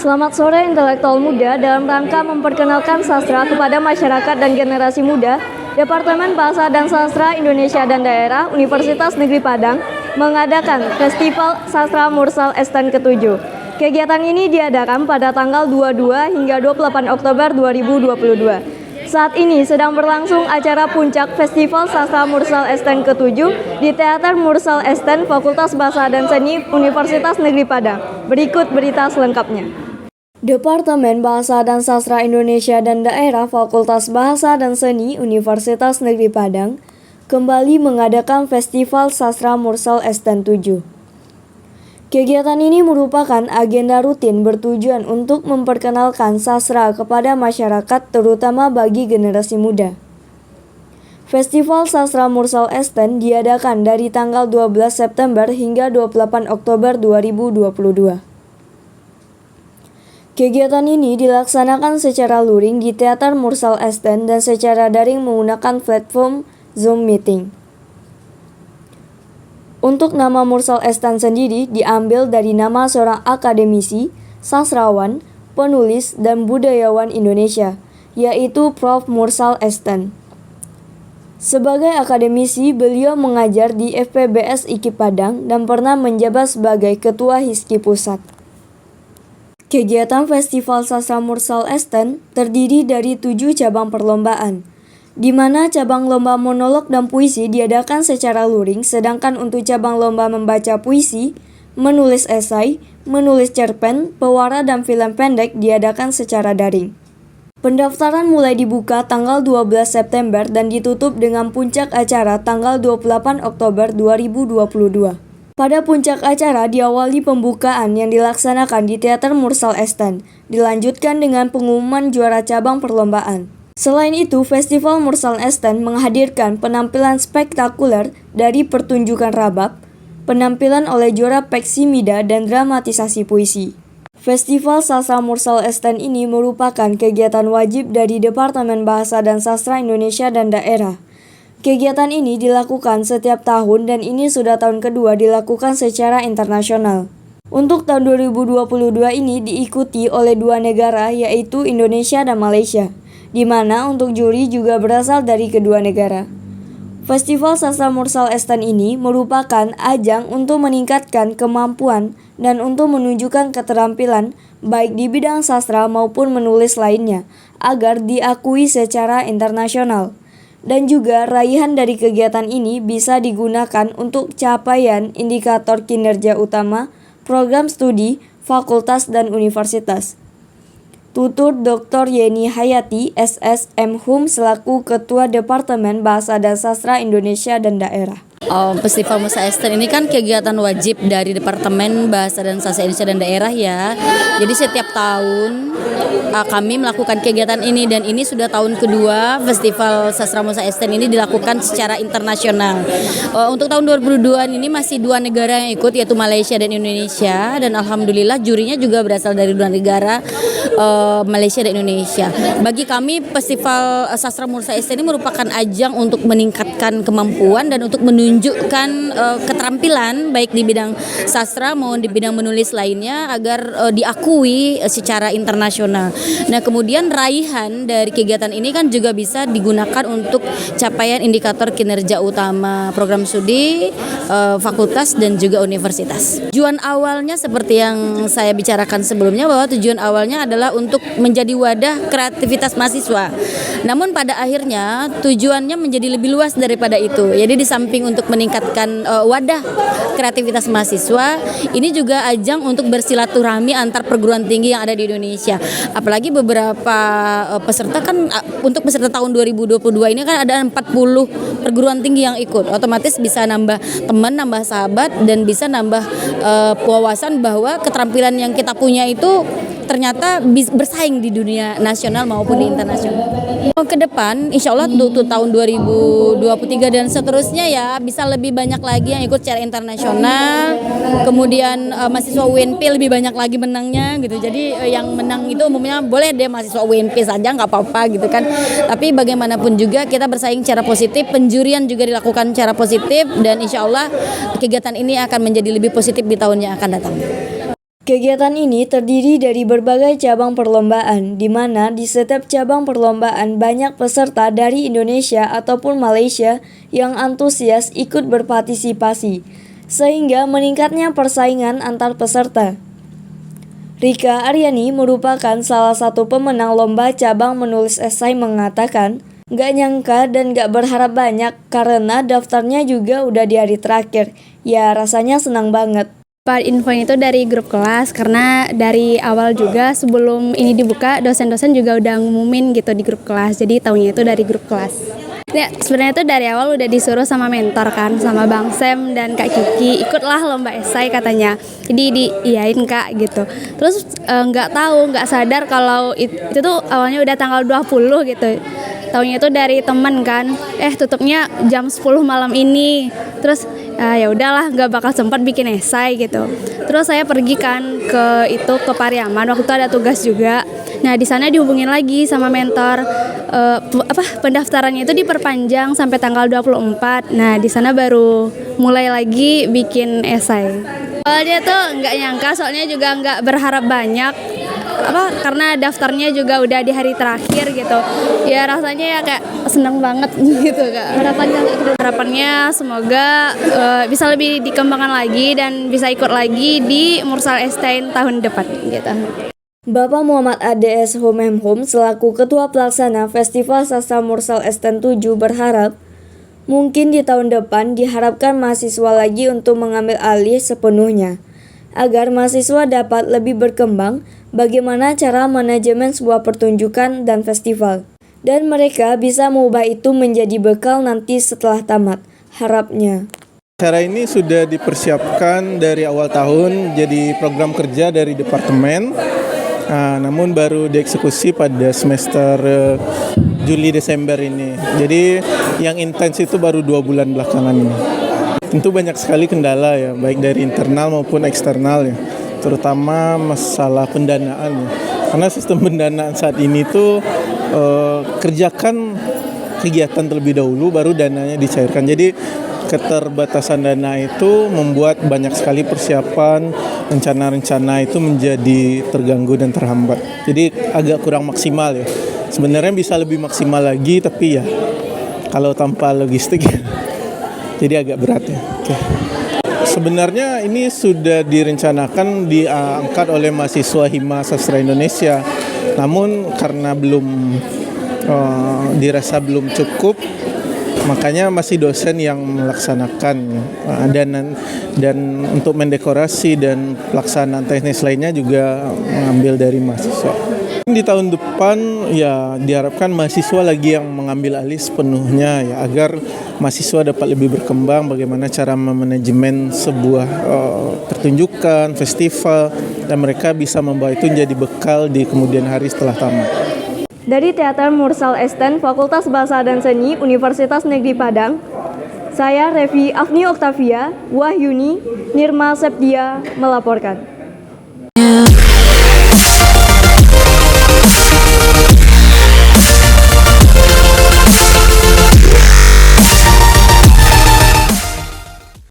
Selamat sore intelektual muda. Dalam rangka memperkenalkan sastra kepada masyarakat dan generasi muda, Departemen Bahasa dan Sastra Indonesia dan Daerah Universitas Negeri Padang mengadakan Festival Sastra Mursal Esten ke-7. Kegiatan ini diadakan pada tanggal 22 hingga 28 Oktober 2022. Saat ini sedang berlangsung acara puncak Festival Sastra Mursal Esten ke-7 di Teater Mursal Esten Fakultas Bahasa dan Seni Universitas Negeri Padang. Berikut berita selengkapnya. Departemen Bahasa dan Sastra Indonesia dan Daerah Fakultas Bahasa dan Seni Universitas Negeri Padang kembali mengadakan Festival Sastra Mursal Esten 7. Kegiatan ini merupakan agenda rutin bertujuan untuk memperkenalkan sastra kepada masyarakat terutama bagi generasi muda. Festival Sastra Mursal Esten diadakan dari tanggal 12 September hingga 28 Oktober 2022. Kegiatan ini dilaksanakan secara luring di Teater Mursal Esten dan secara daring menggunakan platform Zoom Meeting. Untuk nama Mursal Esten sendiri diambil dari nama seorang akademisi, sastrawan, penulis, dan budayawan Indonesia, yaitu Prof. Mursal Esten. Sebagai akademisi, beliau mengajar di FPBS IKI Padang dan pernah menjabat sebagai Ketua HISKI Pusat. Kegiatan Festival Sastra Mursal Esten terdiri dari 7 cabang perlombaan, di mana cabang lomba monolog dan puisi diadakan secara luring, sedangkan untuk cabang lomba membaca puisi, menulis esai, menulis cerpen, pewara, dan film pendek diadakan secara daring. Pendaftaran mulai dibuka tanggal 12 September dan ditutup dengan puncak acara tanggal 28 Oktober 2022. Pada puncak acara diawali pembukaan yang dilaksanakan di Teater Mursal Esten, dilanjutkan dengan pengumuman juara cabang perlombaan. Selain itu, Festival Mursal Esten menghadirkan penampilan spektakuler dari pertunjukan rabab, penampilan oleh juara Peksimida dan dramatisasi puisi. Festival Sastra Mursal Esten ini merupakan kegiatan wajib dari Departemen Bahasa dan Sastra Indonesia dan Daerah. Kegiatan ini dilakukan setiap tahun dan ini sudah tahun kedua dilakukan secara internasional. Untuk tahun 2022 ini diikuti oleh 2 negara yaitu Indonesia dan Malaysia, di mana untuk juri juga berasal dari kedua negara. Festival Sastra Mursal Esten ini merupakan ajang untuk meningkatkan kemampuan dan untuk menunjukkan keterampilan baik di bidang sastra maupun menulis lainnya agar diakui secara internasional. Dan juga raihan dari kegiatan ini bisa digunakan untuk capaian indikator kinerja utama, program studi, fakultas, dan universitas. Tutur Dr. Yeni Hayati, SSM Hum selaku Ketua Departemen Bahasa dan Sastra Indonesia dan Daerah. Festival Mursal Esten ini kan kegiatan wajib dari Departemen Bahasa dan Sastra Indonesia dan Daerah ya. Jadi setiap tahun kami melakukan kegiatan ini dan ini sudah tahun kedua Festival Sastra Mursal Esten ini dilakukan secara internasional. Untuk tahun 2022 ini masih 2 negara yang ikut yaitu Malaysia dan Indonesia dan alhamdulillah jurinya juga berasal dari 2 negara, Malaysia dan Indonesia. Bagi kami Festival Sastra Mursal Esten ini merupakan ajang untuk meningkatkan kemampuan dan untuk menunjukkan keterampilan baik di bidang sastra maupun di bidang menulis lainnya agar diakui secara internasional. Nah, kemudian raihan dari kegiatan ini kan juga bisa digunakan untuk capaian indikator kinerja utama program studi, fakultas dan juga universitas. Tujuan awalnya seperti yang saya bicarakan sebelumnya bahwa tujuan awalnya adalah untuk menjadi wadah kreativitas mahasiswa. Namun pada akhirnya tujuannya menjadi lebih luas daripada itu. Jadi di samping untuk meningkatkan wadah kreativitas mahasiswa, ini juga ajang untuk bersilaturahmi antar perguruan tinggi yang ada di Indonesia. Apalagi beberapa peserta kan untuk peserta tahun 2022 ini kan ada 40 perguruan tinggi yang ikut. Otomatis bisa nambah teman, nambah sahabat dan bisa nambah wawasan bahwa keterampilan yang kita punya itu ternyata bersaing di dunia nasional maupun di internasional. Ke depan insya Allah untuk tahun 2023 dan seterusnya ya bisa lebih banyak lagi yang ikut secara internasional. Kemudian mahasiswa UNP lebih banyak lagi menangnya gitu. Jadi yang menang itu umumnya boleh deh mahasiswa UNP saja nggak apa-apa gitu kan. Tapi bagaimanapun juga kita bersaing secara positif, penjurian juga dilakukan secara positif dan insya Allah kegiatan ini akan menjadi lebih positif di tahun yang akan datang. Kegiatan ini terdiri dari berbagai cabang perlombaan, di mana di setiap cabang perlombaan banyak peserta dari Indonesia ataupun Malaysia yang antusias ikut berpartisipasi, sehingga meningkatnya persaingan antar peserta. Rika Aryani merupakan salah satu pemenang lomba cabang menulis esai mengatakan, gak nyangka dan gak berharap banyak karena daftarnya juga udah di hari terakhir. Ya rasanya senang banget. Dapat info itu dari grup kelas karena dari awal juga sebelum ini dibuka dosen-dosen juga udah ngumumin gitu di grup kelas, jadi taunya itu dari grup kelas. Ya sebenarnya itu dari awal udah disuruh sama mentor kan, sama Bang Sam dan Kak Kiki, ikutlah lomba esai katanya, jadi diiyain Kak gitu. Terus nggak sadar kalau itu tuh awalnya udah tanggal 20 gitu. Taunya itu dari temen kan, tutupnya jam 10 malam ini. Terus ya udahlah nggak bakal sempat bikin esai gitu. Terus saya pergi kan ke Pariaman, waktu itu ada tugas juga. Nah di sana dihubungin lagi sama mentor, pendaftarannya itu diperpanjang sampai tanggal 24. Nah di sana baru mulai lagi bikin esai. Awalnya tuh nggak nyangka, soalnya juga nggak berharap banyak. Karena daftarnya juga udah di hari terakhir gitu. Ya rasanya ya kayak seneng banget gitu Kak. Harapannya semoga bisa lebih dikembangkan lagi dan bisa ikut lagi di Mursal Estein tahun depan gitu. Bapak Muhammad ADS Homemhom selaku Ketua Pelaksana Festival Sastra Mursal Esten 7 berharap mungkin di tahun depan diharapkan mahasiswa lagi untuk mengambil alih sepenuhnya agar mahasiswa dapat lebih berkembang bagaimana cara manajemen sebuah pertunjukan dan festival. Dan mereka bisa mengubah itu menjadi bekal nanti setelah tamat, harapnya. Acara ini sudah dipersiapkan dari awal tahun jadi program kerja dari departemen. Namun baru dieksekusi pada semester Juli-Desember ini. Jadi yang intens itu baru 2 bulan belakangan ini. Tentu banyak sekali kendala ya, baik dari internal maupun eksternal ya, terutama masalah pendanaan ya. Karena sistem pendanaan saat ini tuh kerjakan kegiatan terlebih dahulu baru dananya dicairkan. Jadi keterbatasan dana itu membuat banyak sekali persiapan, rencana-rencana itu menjadi terganggu dan terhambat. Jadi agak kurang maksimal ya. Sebenarnya bisa lebih maksimal lagi, tapi ya kalau tanpa logistik ya, jadi agak berat ya. Oke. Sebenarnya ini sudah direncanakan diangkat oleh mahasiswa Hima Sastra Indonesia. Namun karena dirasa belum cukup, makanya masih dosen yang melaksanakan dan untuk mendekorasi dan pelaksanaan teknis lainnya juga mengambil dari mahasiswa. Di tahun depan ya diharapkan mahasiswa lagi yang mengambil alih sepenuhnya ya, agar mahasiswa dapat lebih berkembang bagaimana cara memanajemen sebuah pertunjukan, festival, dan mereka bisa membawa itu menjadi bekal di kemudian hari setelah tamat. Dari Teater Mursal Esten, Fakultas Bahasa dan Seni, Universitas Negeri Padang, saya Revi Afni Oktavia Wahyuni Nirma Sepdia melaporkan.